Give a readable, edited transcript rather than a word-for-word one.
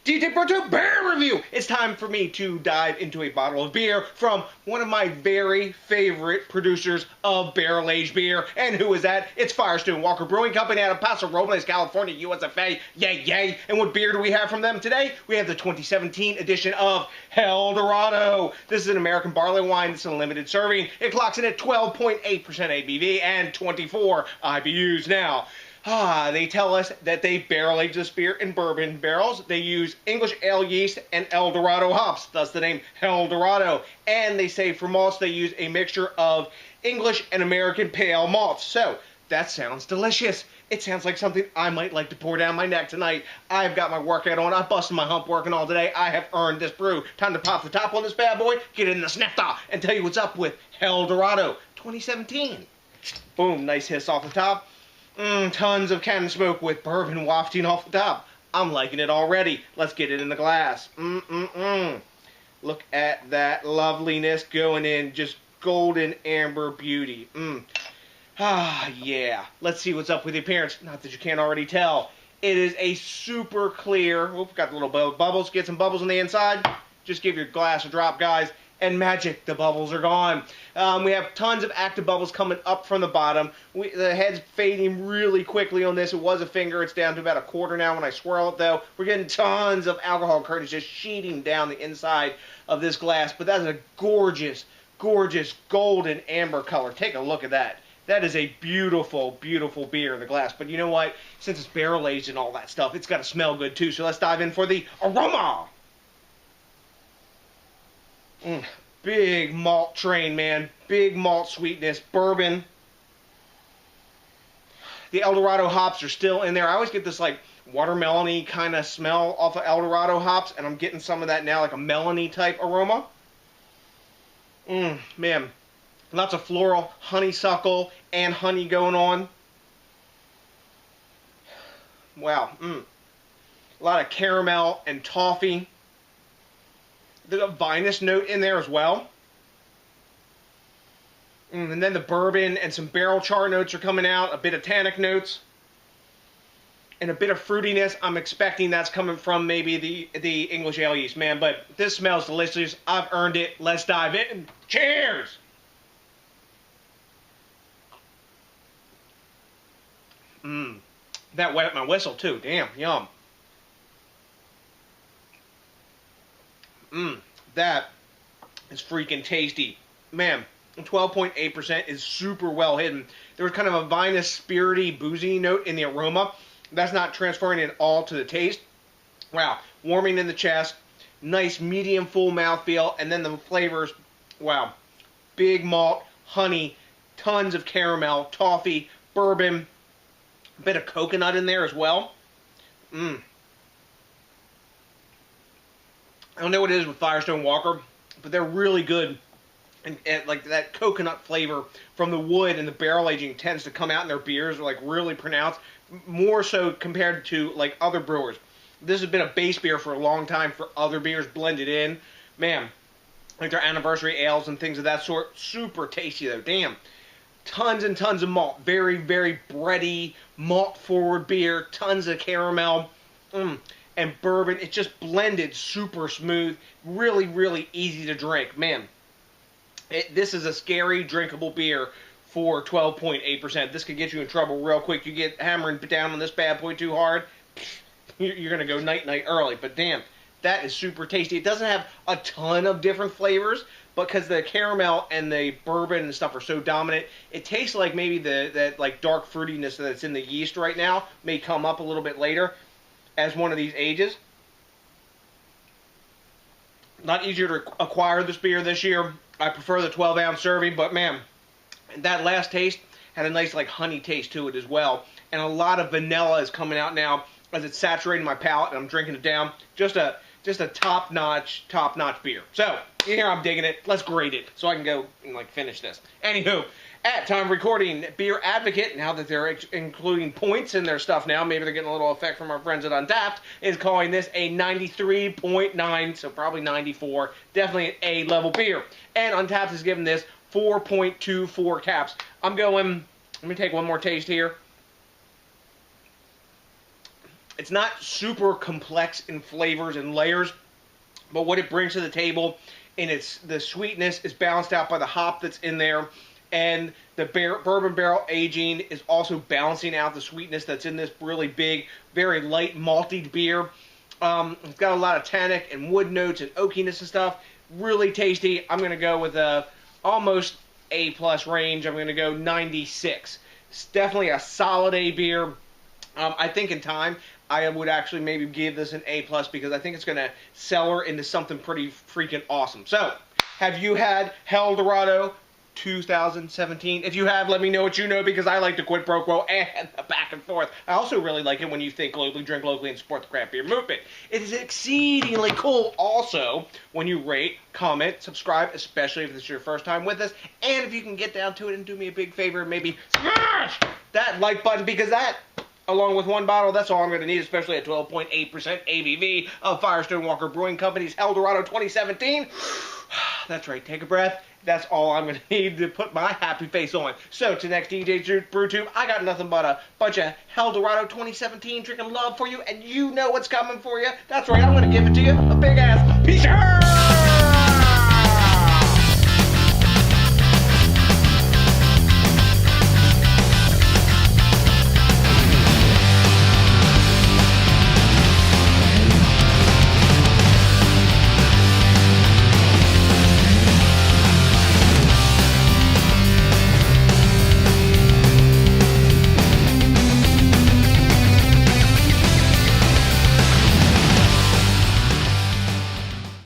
DJ BrewTube beer review. It's time for me to dive into a bottle of beer from one of my very favorite producers of barrel aged beer. And who is that? It's Firestone Walker Brewing Company out of Paso Robles, California, USFA. Yay, yay. And what beer do we have from them today? We have the 2017 edition of Helldorado. This is an American barley wine. It's a limited serving. It clocks in at 12.8% ABV and 24 IBUs. Now, they tell us that they barrel age this beer in bourbon barrels. They use English ale yeast and Eldorado hops, thus the name Helldorado. And they say for malts they use a mixture of English and American pale malts. So, that sounds delicious. It sounds like something I might like to pour down my neck tonight. I've got my workout on. I've busted my hump working all today. I have earned this brew. Time to pop the top on this bad boy, get in the snifter, and tell you what's up with Helldorado 2017. Boom, nice hiss off the top. Tons of cannon smoke with bourbon wafting off the top. I'm liking it already. Let's get it in the glass. Look at that loveliness going in. Just golden amber beauty. Yeah. Let's see what's up with the appearance. Not that you can't already tell. It is a super clear. Oop, got the little bubbles. Get some bubbles on the inside. Just give your glass a drop, guys. And magic, the bubbles are gone. We have tons of active bubbles coming up from the bottom. The head's fading really quickly on this. It was a finger. It's down to about a quarter now when I swirl it, though. We're getting tons of alcohol curtains just sheeting down the inside of this glass. But that's a gorgeous, gorgeous golden amber color. Take a look at that. That is a beautiful, beautiful beer in the glass. But you know what? Since it's barrel aged and all that stuff, it's got to smell good, too. So let's dive in for the aroma. Big malt train, man. Big malt sweetness. Bourbon. The Eldorado hops are still in there. I always get this, like, watermelon-y kind of smell off of Eldorado hops, and I'm getting some of that now, like a melony type aroma. Man. Lots of floral, honeysuckle, and honey going on. Wow. A lot of caramel and toffee. There's a vinous note in there as well. And then the bourbon and some barrel char notes are coming out. A bit of tannic notes. And a bit of fruitiness. I'm expecting that's coming from maybe the English ale yeast, man. But this smells delicious. I've earned it. Let's dive in. Cheers! That wet my whistle, too. Damn, yum. That is freaking tasty. Man, 12.8% is super well hidden. There was kind of a vinous, spirity, boozy note in the aroma. That's not transferring at all to the taste. Wow, warming in the chest. Nice medium full mouthfeel. And then the flavors, wow. Big malt, honey, tons of caramel, toffee, bourbon, a bit of coconut in there as well. I don't know what it is with Firestone Walker, but they're really good. And like that coconut flavor from the wood and the barrel aging tends to come out in their beers, like really pronounced, more so compared to like other brewers. This has been a base beer for a long time for other beers blended in. Man, like their anniversary ales and things of that sort. Super tasty though, damn. Tons and tons of malt. Very, very bready, malt-forward beer. Tons of caramel. And bourbon. It's just blended super smooth. Really, really easy to drink. Man, this is a scary, drinkable beer for 12.8%. This could get you in trouble real quick. You get hammering down on this bad boy too hard, you're going to go night-night early. But damn, that is super tasty. It doesn't have a ton of different flavors, but because the caramel and the bourbon and stuff are so dominant, it tastes like maybe that like dark fruitiness that's in the yeast right now may come up a little bit later as one of these ages. Not easier to acquire this beer this year. I prefer the 12-ounce serving, but man, that last taste had a nice like honey taste to it as well. And a lot of vanilla is coming out now as it's saturating my palate and I'm drinking it down. Just a top-notch beer. So, here I'm digging it. Let's grade it so I can go and like finish this. Anywho, at time of recording, Beer Advocate, now that they're including points in their stuff now, maybe they're getting a little effect from our friends at Untapped, is calling this a 93.9, so probably 94. Definitely an A-level beer. And Untapped is giving this 4.24 caps. I'm going, let me take one more taste here. It's not super complex in flavors and layers, but what it brings to the table and the sweetness is balanced out by the hop that's in there, and the bourbon barrel aging is also balancing out the sweetness that's in this really big, very light malty beer. It's got a lot of tannic and wood notes and oakiness and stuff. Really tasty. I'm going to go with a almost A+ range. I'm going to go 96. It's definitely a solid A beer. I think in time I would actually maybe give this an A+ because I think it's going to cellar into something pretty freaking awesome. So, have you had Helldorado 2017? If you have, let me know what you know, because I like the quid pro quo and the back and forth. I also really like it when you think globally, drink locally, and support the craft beer movement. It is exceedingly cool also when you rate, comment, subscribe, especially if this is your first time with us, and if you can get down to it and do me a big favor and maybe smash that like button, because that, along with one bottle, that's all I'm going to need, especially at 12.8% ABV of Firestone Walker Brewing Company's Helldorado 2017. That's right, take a breath. That's all I'm going to need to put my happy face on. So, to next DJs BrewTube, I got nothing but a bunch of Helldorado 2017 drinking love for you, and you know what's coming for you. That's right, I'm going to give it to you, a big ass peace.